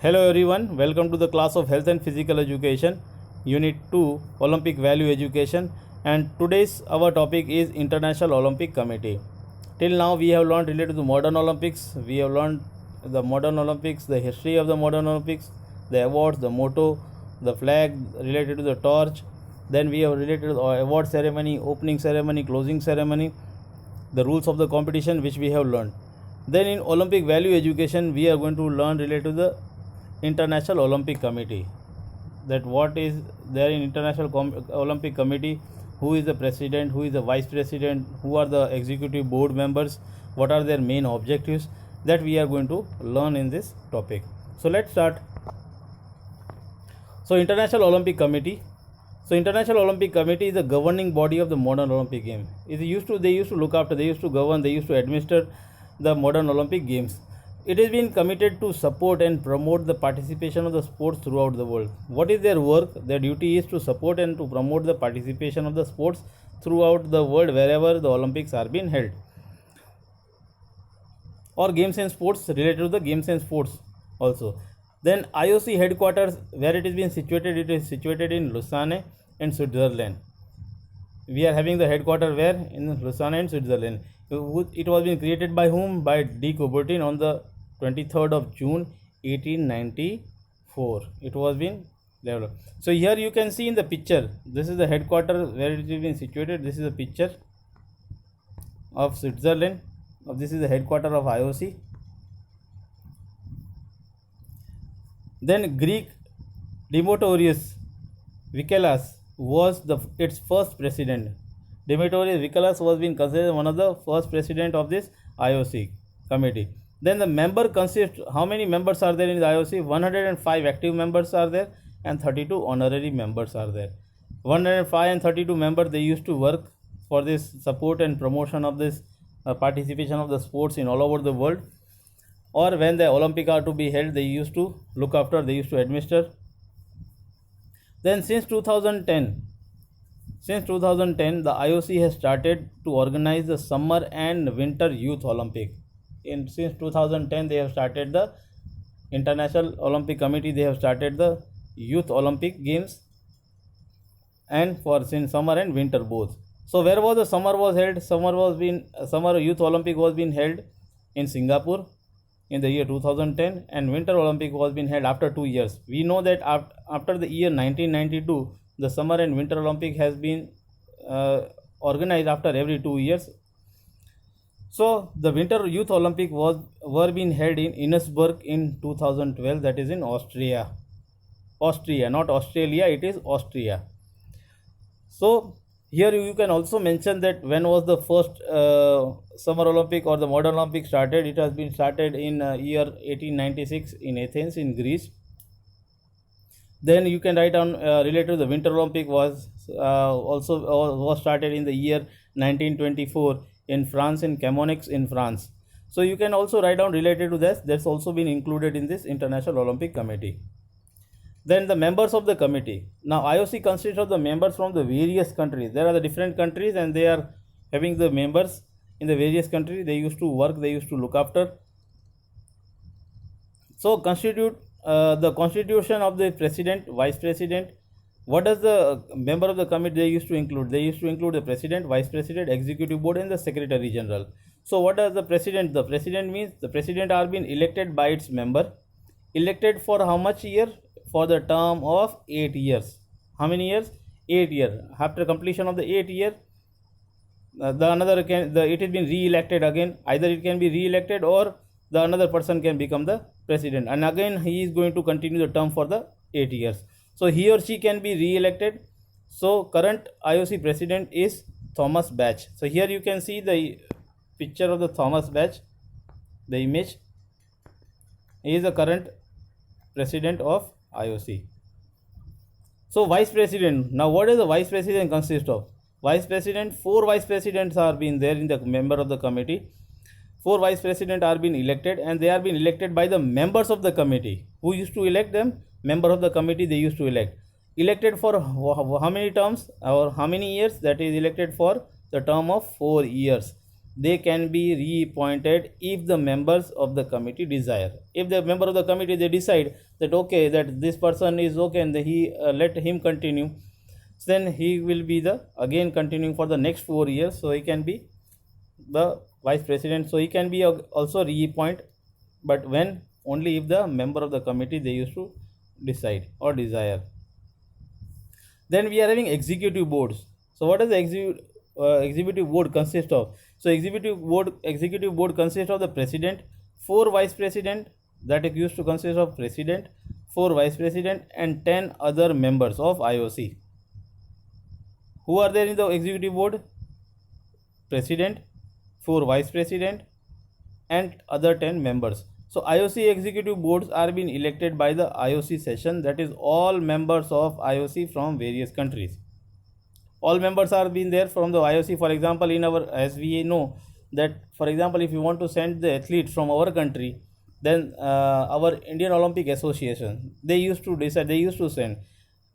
Hello everyone, welcome to the class of Health and Physical Education, Unit 2, Olympic Value Education, and today's our topic is International Olympic Committee. Till now we have learned related to modern Olympics, we have learned the modern Olympics, the history of the modern Olympics, the awards, the motto, the flag related to the torch, then we have related to the award ceremony, opening ceremony, closing ceremony, the rules of the competition which we have learned. Then in Olympic Value Education we are going to learn related to the International Olympic Committee, that what is there in International Olympic Committee, who is the president, who is the vice president, who are the executive board members, what are their main objectives, that we are going to learn in this topic. So let's start. So International Olympic Committee. So International Olympic Committee is the governing body of the modern Olympic game. They used to look after, they used to govern, they used to administer the modern Olympic games. It has been committed to support and promote the participation of the sports throughout the world. What is their work? Their duty is to support and to promote the participation of the sports throughout the world wherever the Olympics are being held. Or games and sports, related to the games and sports also. Then IOC headquarters, where it is being situated, it is situated in Lausanne in Switzerland. We are having the headquarters where? In Lausanne and Switzerland. It was being created by whom? By de Coubertin on the 23rd of June 1894. It was being developed. So here you can see in the picture, this is the headquarters where it is being situated. This is a picture of Switzerland. This is the headquarters of IOC. Then Greek Demetrios Vikelas was its first president. Demetrios Vikelas was being considered one of the first president of this IOC committee. Then the member consists, how many members are there in the IOC? 105 active members are there and 32 honorary members are there. 105 and 32 members, they used to work for this support and promotion of this participation of the sports in all over the world. Or when the Olympic are to be held, they used to look after, they used to administer. Then since 2010, the IOC has started to organize the Summer and Winter Youth Olympic. Since 2010, they have started the International Olympic Committee, they have started the Youth Olympic Games, and for since summer and winter both. So where was the summer was held? Summer Youth Olympic was being held in Singapore in the year 2010, and Winter Olympic was being held after 2 years. We know that after the year 1992, the Summer and Winter Olympic has been organized after every 2 years. So the Winter Youth Olympic were being held in Innsbruck in 2012, that is in Austria, not Australia, it is Austria. So here you can also mention that when was the first Summer Olympic or the Modern Olympic started. It has been started in year 1896 in Athens in Greece. Then you can write down related to the Winter Olympic was started in the year 1924 in France, in Chamonix in France. So you can also write down related to this, that's also been included in this International Olympic Committee. Then the members of the committee. Now IOC consists of the members from the various countries. There are the different countries and they are having the members in the various countries. They used to work, they used to look after. So the constitution of the president, vice president. What does the member of the committee they used to include? They used to include the president, vice president, executive board and the secretary general. So what does the president? The president means the president are being elected by its member. Elected for how much year? For the term of 8 years. How many years? 8 years. After completion of the 8 year, it has been re-elected again. Either it can be re-elected or the another person can become the president, and again he is going to continue the term for the 8 years. So he or she can be re-elected. So current IOC president is Thomas Bach. So here you can see the picture of the Thomas Bach, the image. He is the current president of IOC. So vice president. Now what does the vice president consist of? Vice president, 4 vice presidents are being there in the member of the committee. 4 vice presidents are being elected and they are being elected by the members of the committee. Who used to elect them? Member of the committee, they used to elect. Elected for how many terms or how many years? That is elected for the term of 4 years. they can be reappointed if the members of the committee desire. If the member of the committee, they decide that okay, that this person is okay, and he let him continue, then he will be the again continuing for the next 4 years, so he can be the vice president. So he can be also reappoint, but when only if the member of the committee they used to decide or desire. Then we are having executive boards. So what does the executive board consist of? So executive board consists of the president, 4 vice president, that it used to consist of president, 4 vice president, and 10 other members of IOC. Who are there in the executive board? President, 4 vice president, and other 10 members. So IOC executive boards are being elected by the IOC session, that is all members of IOC from various countries. All members are being there from the IOC. For example, in our, as we know that, for example, if you want to send the athletes from our country, then our Indian Olympic Association, they used to decide, they used to send.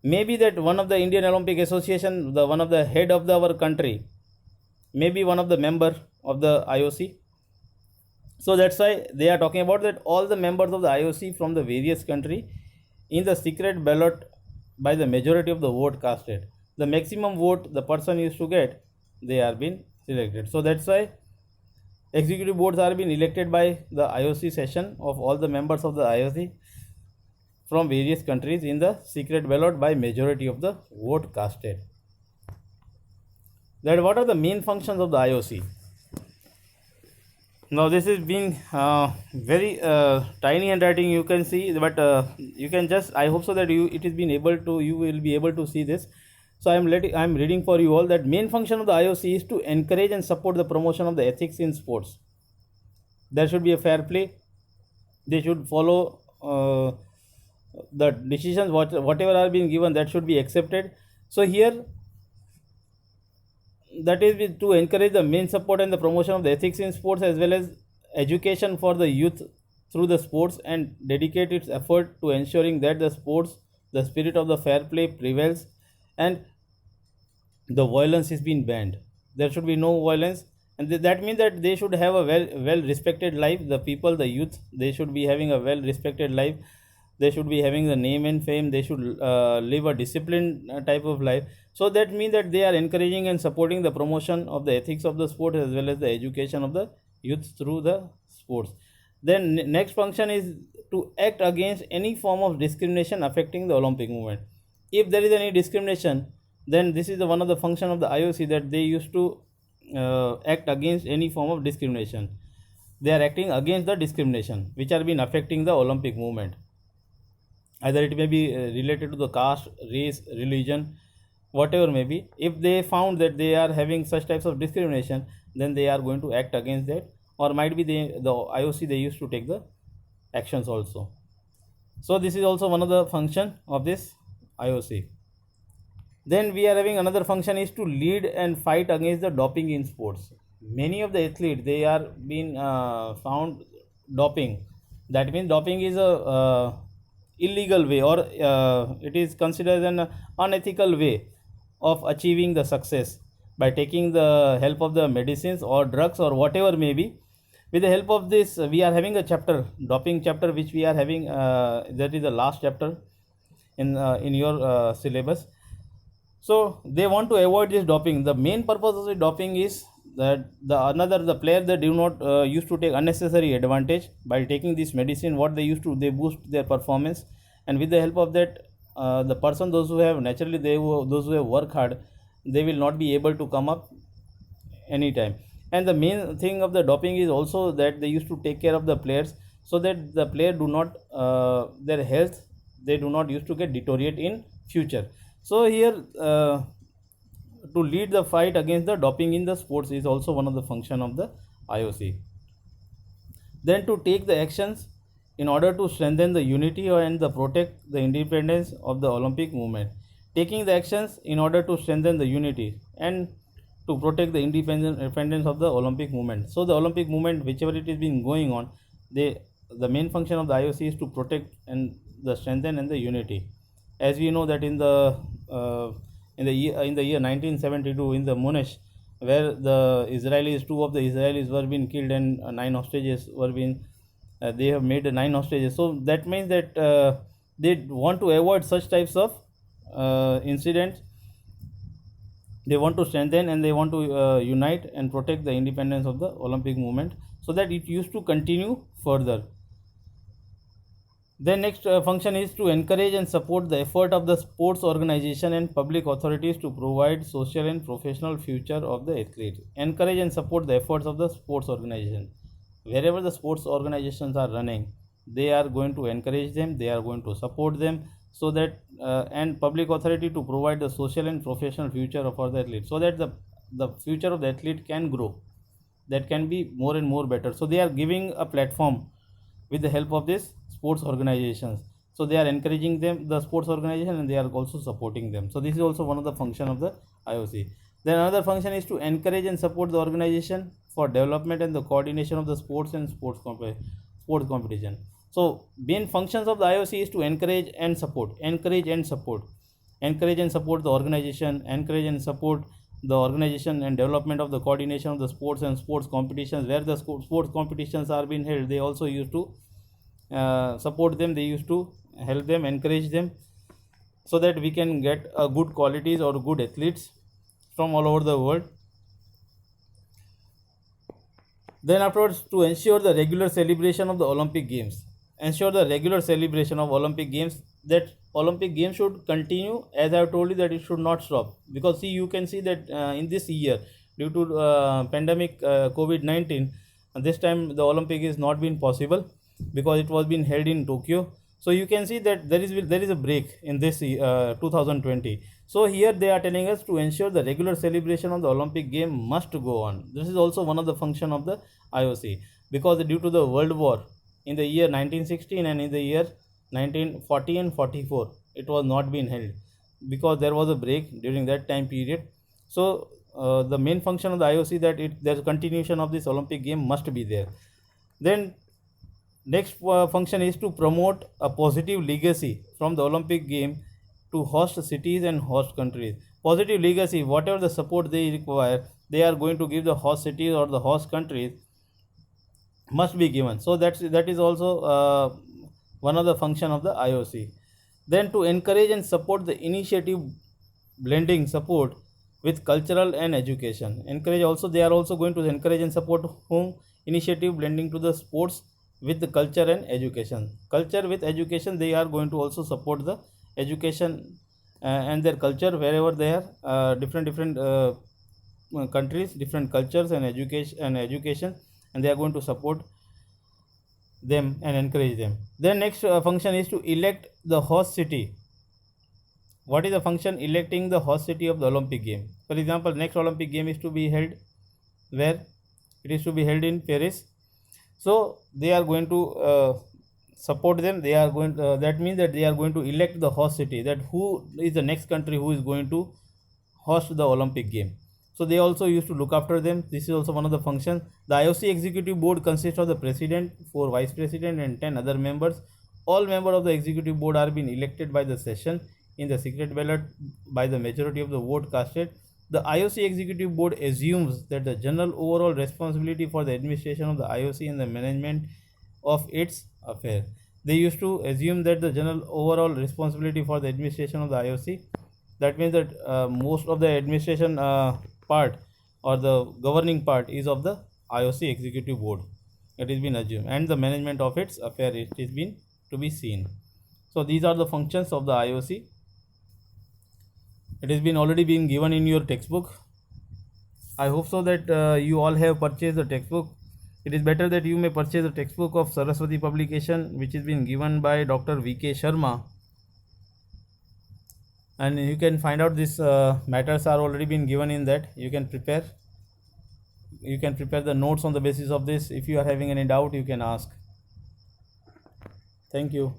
Maybe that one of the Indian Olympic Association, the one of the head of our country, maybe one of the member of the IOC. So that's why they are talking about that all the members of the IOC from the various country in the secret ballot by the majority of the vote casted. The maximum vote the person used to get, they are being selected. So that's why executive boards are being elected by the IOC session of all the members of the IOC from various countries in the secret ballot by majority of the vote casted. That what are the main functions of the IOC? Now this is being very tiny handwriting, you can see, but you can just, I hope so that you will be able to see this. So I am reading for you all that main function of the IOC is to encourage and support the promotion of the ethics in sports. There should be a fair play. They should follow the decisions, whatever are being given, that should be accepted. So here, that is to encourage the main support and the promotion of the ethics in sports, as well as education for the youth through the sports, and dedicate its effort to ensuring that the spirit of the fair play prevails and the violence is being banned. There should be no violence, and that means that they should have a well respected life. The people, the youth, they should be having a well respected life. They should be having the name and fame. They should live a disciplined type of life. So that means that they are encouraging and supporting the promotion of the ethics of the sport, as well as the education of the youth through the sports. Then next function is to act against any form of discrimination affecting the Olympic movement. If there is any discrimination, then this is one of the function of the IOC, that they used to act against any form of discrimination. They are acting against the discrimination which are been affecting the Olympic movement. Either it may be related to the caste, race, religion, whatever may be. If they found that they are having such types of discrimination, then they are going to act against that, or might be the IOC, they used to take the actions also. So this is also one of the function of this IOC. Then we are having another function is to lead and fight against the doping in sports. Many of the athletes, they are being found doping. That means doping is a illegal way, or it is considered an unethical way of achieving the success by taking the help of the medicines or drugs or whatever may be. With the help of this, we are having a chapter, doping chapter, which we are having, that is the last chapter in your syllabus. So they want to avoid this doping. The main purpose of the doping is that the player, they do not used to take unnecessary advantage by taking this medicine. What they used to, they boost their performance, and with the help of that, the person, those who have naturally, those who have worked hard, they will not be able to come up anytime. And the main thing of the doping is also that they used to take care of the players, so that the player do not their health, they do not used to get deteriorate in future. So here, to lead the fight against the doping in the sports is also one of the function of the IOC. Then to take the actions in order to strengthen the unity and the protect the independence of the Olympic movement. Taking the actions in order to strengthen the unity and to protect the independence of the Olympic movement. So the Olympic movement, whichever it is been going on, the main function of the IOC is to protect and the strengthen and the unity. As we know that in the year 1972 in the Munich, where the Israelis, two of the Israelis were being killed and 9 hostages were being, they have made 9 hostages. So that means that they want to avoid such types of incidents. They want to strengthen and they want to unite and protect the independence of the Olympic movement so that it used to continue further. Then next function is to encourage and support the effort of the sports organization and public authorities to provide social and professional future of the athlete. Encourage and support the efforts of the sports organization. Wherever the sports organizations are running, they are going to encourage them, they are going to support them, so that and public authority to provide the social and professional future for the athlete, so that the future of the athlete can grow, that can be more and more better. So they are giving a platform with the help of these sports organizations. So they are encouraging them, the sports organization, and they are also supporting them. So this is also one of the function of the IOC. Then another function is to encourage and support the organization for development and the coordination of the sports and sports competition. So main functions of the IOC is to encourage and support, encourage and support the organization, encourage and support the organization and development of the coordination of the sports and sports competitions. Where the sports competitions are being held, they also used to support them, they used to help them, encourage them, so that we can get good qualities or good athletes from all over the world. Then afterwards, to ensure the regular celebration of the Olympic Games, ensure the regular celebration of Olympic Games, that Olympic Games should continue, as I have told you, that it should not stop. Because see, you can see that in this year, due to pandemic COVID-19, this time the Olympic is not been possible because it was being held in Tokyo. So you can see that there is a break in this 2020. So here they are telling us to ensure the regular celebration of the Olympic game must go on. This is also one of the function of the IOC, because due to the World War in the year 1916 and in the year 1940 and 44, it was not being held because there was a break during that time period. So the main function of the IOC, that there's continuation of this Olympic game must be there. Then next function is to promote a positive legacy from the Olympic game to host cities and host countries. Positive legacy, whatever the support they require, they are going to give the host cities or the host countries, must be given. So that is also one of the function of the IOC. Then to encourage and support the initiative blending support with cultural and education. Encourage also, they are also going to encourage and support whom initiative blending to the sports with the culture and education. Culture with education, they are going to also support the education and their culture wherever they are, different countries, different cultures and education, and they are going to support them and encourage them. Then next function is to elect the host city. What is the function? Electing the host city of the Olympic game. For example, next Olympic game is to be held where? It is to be held in Paris. So they are going to support them. They are going to, that means that they are going to elect the host city, that who is the next country who is going to host the Olympic game. So they also used to look after them. This is also one of the functions. The IOC executive board consists of the president, 4 vice president and 10 other members. All members of the executive board are being elected by the session in the secret ballot by the majority of the vote casted. The IOC executive board assumes that the general overall responsibility for the administration of the IOC and the management of its affairs. They used to assume that the general overall responsibility for the administration of the IOC, that means that most of the administration part or the governing part is of the IOC executive board. It has been assumed, and the management of its affair it is been to be seen. So these are the functions of the IOC. It has been already been given in your textbook. I hope so that you all have purchased the textbook. It is better that you may purchase the textbook of Saraswati publication, which is been given by Dr. V.K. Sharma. And you can find out these matters are already been given in that. You can prepare the notes on the basis of this. If you are having any doubt, you can ask. Thank you.